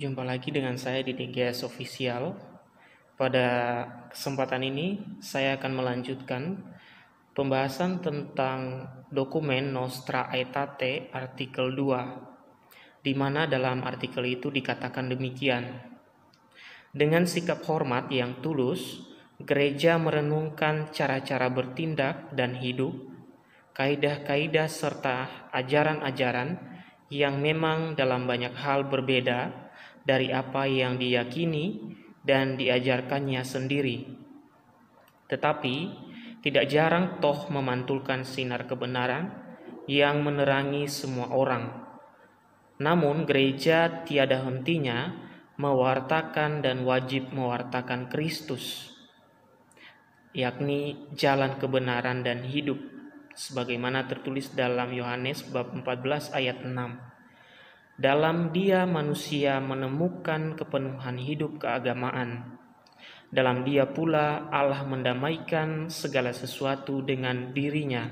Jumpa lagi dengan saya di DGS Official. Pada kesempatan ini saya akan melanjutkan pembahasan tentang dokumen Nostra Aetate artikel 2, di mana dalam artikel itu dikatakan demikian. Dengan sikap hormat yang tulus, gereja merenungkan cara-cara bertindak dan hidup, kaidah-kaidah serta ajaran-ajaran yang memang dalam banyak hal berbeda dari apa yang diyakini dan diajarkannya sendiri. Tetapi tidak jarang toh memantulkan sinar kebenaran yang menerangi semua orang. Namun gereja tiada hentinya mewartakan dan wajib mewartakan Kristus, yakni jalan kebenaran dan hidup, sebagaimana tertulis dalam Yohanes bab 14 ayat 6. Dalam Dia manusia menemukan kepenuhan hidup keagamaan. Dalam Dia pula Allah mendamaikan segala sesuatu dengan dirinya.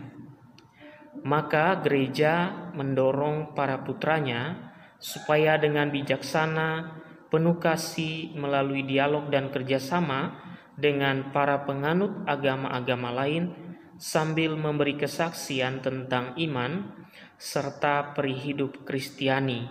Maka gereja mendorong para putranya supaya dengan bijaksana, penuh kasih melalui dialog dan kerjasama dengan para penganut agama-agama lain sambil memberi kesaksian tentang iman serta peri hidup Kristiani,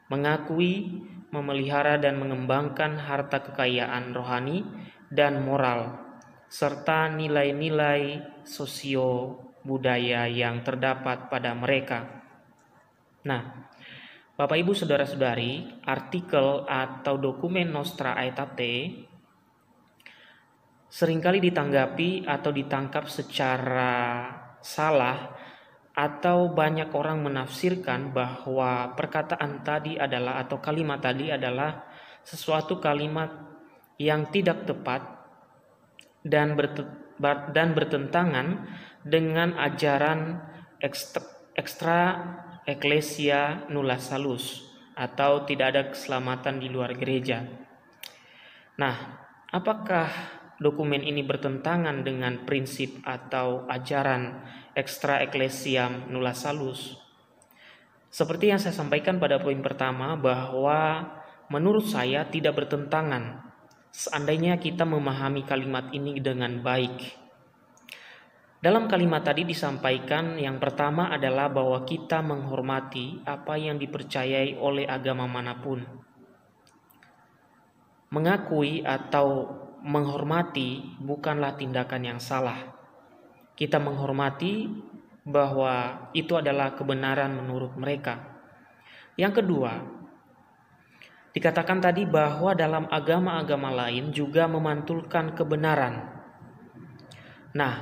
mengakui, memelihara dan mengembangkan harta kekayaan rohani dan moral, serta nilai-nilai sosio budaya yang terdapat pada mereka. Nah, Bapak Ibu Saudara-saudari, artikel atau dokumen Nostra Aetate seringkali ditanggapi atau ditangkap secara salah, atau banyak orang menafsirkan bahwa perkataan tadi adalah atau kalimat tadi adalah sesuatu kalimat yang tidak tepat dan bertentangan dengan ajaran extra ecclesia nulla salus, atau tidak ada keselamatan di luar gereja. Nah, apakah dokumen ini bertentangan dengan prinsip atau ajaran extra ecclesiam nulla salus? Seperti yang saya sampaikan pada poin pertama, bahwa menurut saya tidak bertentangan seandainya kita memahami kalimat ini dengan baik. Dalam kalimat tadi disampaikan yang pertama adalah bahwa kita menghormati apa yang dipercayai oleh agama manapun. Mengakui atau menghormati bukanlah tindakan yang salah. Kita menghormati bahwa itu adalah kebenaran menurut mereka. Yang kedua, dikatakan tadi bahwa dalam agama-agama lain juga memantulkan kebenaran. Nah,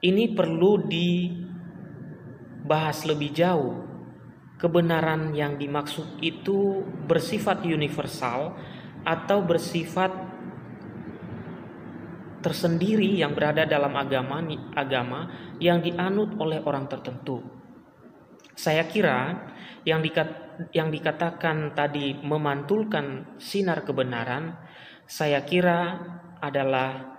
ini perlu dibahas lebih jauh. Kebenaran yang dimaksud itu bersifat universal atau bersifat tersendiri yang berada dalam agama yang dianut oleh orang tertentu. Saya kira yang dikatakan tadi memantulkan sinar kebenaran, saya kira adalah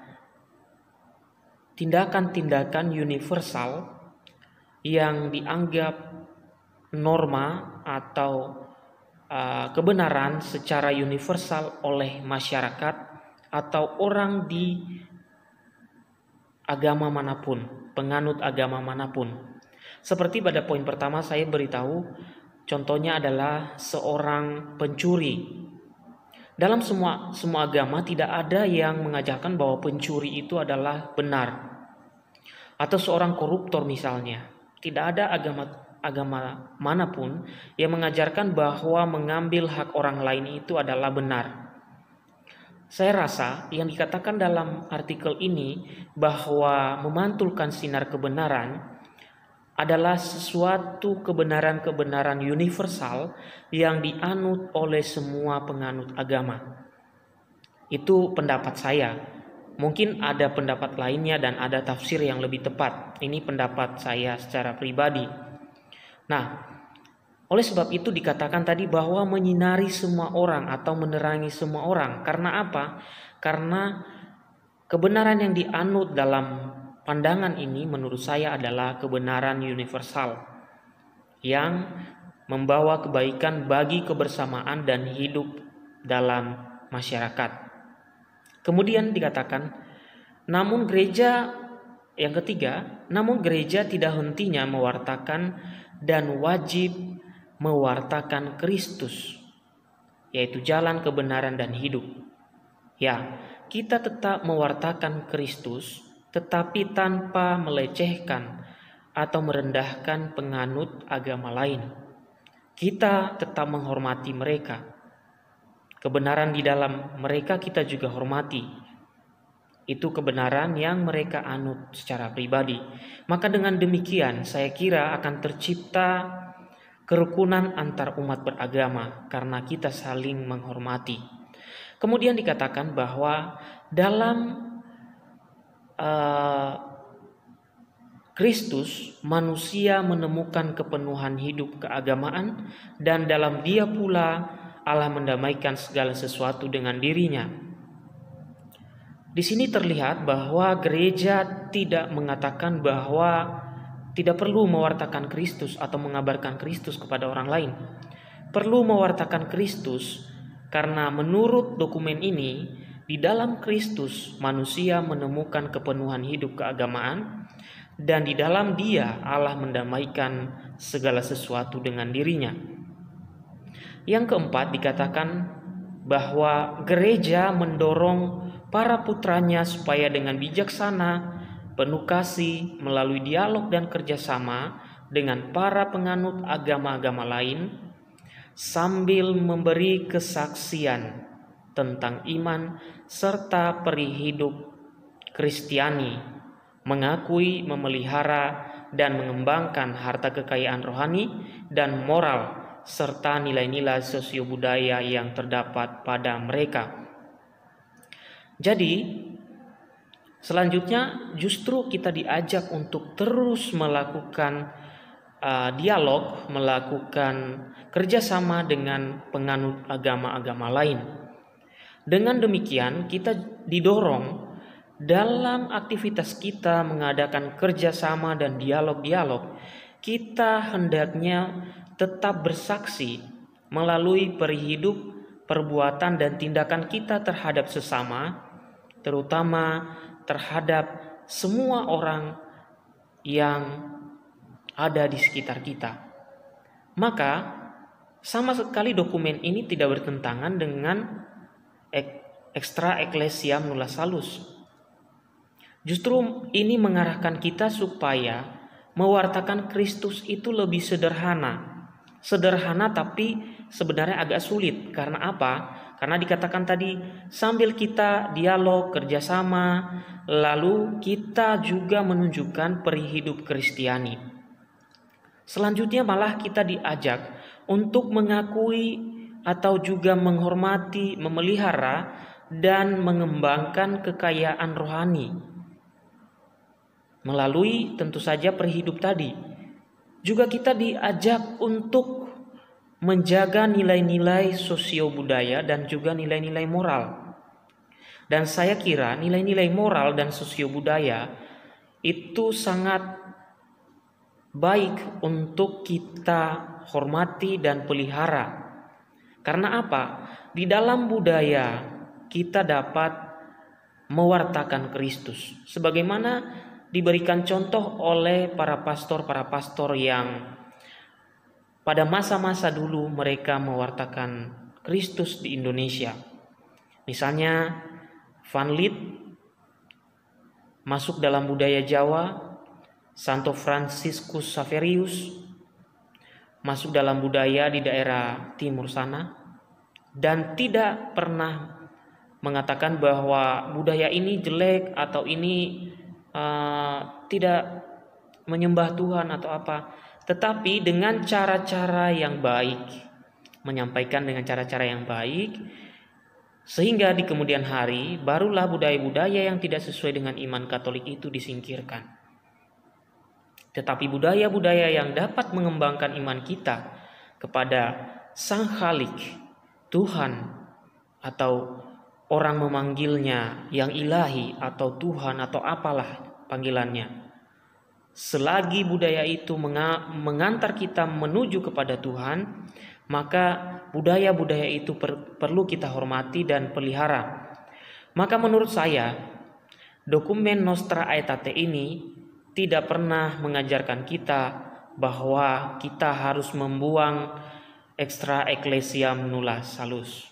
tindakan-tindakan universal yang dianggap norma atau kebenaran secara universal oleh masyarakat atau orang di agama manapun, penganut agama manapun. Seperti pada poin pertama saya beritahu, contohnya adalah seorang pencuri. Dalam semua agama tidak ada yang mengajarkan bahwa pencuri itu adalah benar. Atau seorang koruptor misalnya, tidak ada agama manapun yang mengajarkan bahwa mengambil hak orang lain itu adalah benar. Saya rasa yang dikatakan dalam artikel ini bahwa memantulkan sinar kebenaran adalah sesuatu kebenaran-kebenaran universal yang dianut oleh semua penganut agama. Itu pendapat saya. Mungkin ada pendapat lainnya dan ada tafsir yang lebih tepat. Ini pendapat saya secara pribadi. Nah, oleh sebab itu dikatakan tadi bahwa menyinari semua orang atau menerangi semua orang. Karena apa? Karena kebenaran yang dianut dalam pandangan ini menurut saya adalah kebenaran universal yang membawa kebaikan bagi kebersamaan dan hidup dalam masyarakat. Kemudian dikatakan, namun gereja tidak hentinya mewartakan dan wajib mewartakan Kristus, yaitu jalan kebenaran dan hidup. Ya, kita tetap mewartakan Kristus, tetapi tanpa melecehkan atau merendahkan penganut agama lain. Kita tetap menghormati mereka. Kebenaran di dalam mereka kita juga hormati. Itu kebenaran yang mereka anut secara pribadi. Maka dengan demikian saya kira akan tercipta kerukunan antar umat beragama karena kita saling menghormati. Kemudian dikatakan bahwa dalam Kristus manusia menemukan kepenuhan hidup keagamaan, dan dalam Dia pula Allah mendamaikan segala sesuatu dengan dirinya. Di sini terlihat bahwa gereja tidak mengatakan bahwa tidak perlu mewartakan Kristus atau mengabarkan Kristus kepada orang lain. Perlu mewartakan Kristus karena menurut dokumen ini, di dalam Kristus manusia menemukan kepenuhan hidup keagamaan, dan di dalam Dia Allah mendamaikan segala sesuatu dengan dirinya. Yang keempat dikatakan bahwa gereja mendorong para putranya supaya dengan bijaksana, penuh kasih, melalui dialog dan kerjasama dengan para penganut agama-agama lain, sambil memberi kesaksian tentang iman serta peri hidup Kristiani, mengakui, memelihara, dan mengembangkan harta kekayaan rohani dan moral serta nilai-nilai sosiobudaya yang terdapat pada mereka. Jadi, selanjutnya justru kita diajak untuk terus melakukan dialog, melakukan kerjasama dengan penganut agama-agama lain. Dengan demikian kita didorong dalam aktivitas kita mengadakan kerjasama dan dialog-dialog, kita hendaknya tetap bersaksi melalui perihidup, perbuatan dan tindakan kita terhadap sesama, terutama terhadap semua orang yang ada di sekitar kita. Maka sama sekali dokumen ini tidak bertentangan dengan extra ecclesiam nulla salus. Justru ini mengarahkan kita supaya mewartakan Kristus itu lebih sederhana. Sederhana tapi sebenarnya agak sulit. Karena apa? Karena dikatakan tadi sambil kita dialog, kerjasama, lalu kita juga menunjukkan peri hidup Kristiani. Selanjutnya malah kita diajak untuk mengakui atau juga menghormati, memelihara, dan mengembangkan kekayaan rohani. Melalui tentu saja perhidup tadi. Juga kita diajak untuk menjaga nilai-nilai sosiobudaya dan juga nilai-nilai moral. Dan saya kira nilai-nilai moral dan sosiobudaya itu sangat baik untuk kita hormati dan pelihara. Karena apa? Di dalam budaya kita dapat mewartakan Kristus. Sebagaimana diberikan contoh oleh para pastor yang pada masa-masa dulu mereka mewartakan Kristus di Indonesia. Misalnya Van Lith masuk dalam budaya Jawa, Santo Franciscus Xaverius masuk dalam budaya di daerah timur sana, dan tidak pernah mengatakan bahwa budaya ini jelek atau ini tidak menyembah Tuhan atau apa, tetapi dengan cara-cara yang baik, menyampaikan dengan cara-cara yang baik, sehingga di kemudian hari barulah budaya-budaya yang tidak sesuai dengan iman Katolik itu disingkirkan. Tetapi budaya-budaya yang dapat mengembangkan iman kita kepada Sang Khalik, Tuhan, atau orang memanggilnya yang ilahi atau Tuhan atau apalah panggilannya, selagi budaya itu mengantar kita menuju kepada Tuhan, maka budaya-budaya itu perlu kita hormati dan pelihara. Maka menurut saya, dokumen Nostra Aetate ini tidak pernah mengajarkan kita bahwa kita harus membuang extra ecclesiam nulla salus.